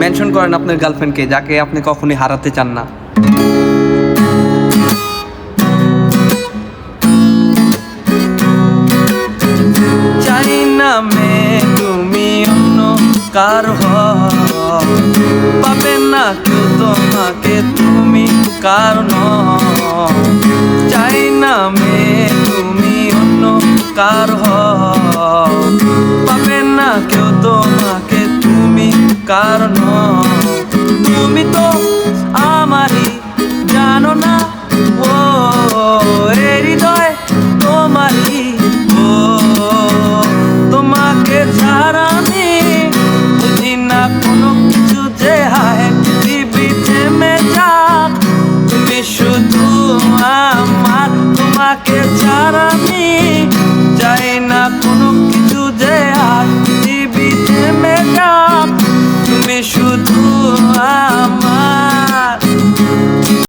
Mention করেন আপনার গার্লফ্রেন্ডকে, যাকে আপনি কখনোই হারাতে চান না। চাই না মেয়ে তুমি অন্য কার হও, পাবে না কেউ তোমাকে তুমি কার নও। চাই না মেয়ে তুমি অন্য কার হও, পাবে না কেউ তোমাকে তুমি কার নও। তুমি তো আমারই জানো না, ও এ হৃদয় তোমারই, ও তোমাকে ছাড়া আমি বুঝি না কোনো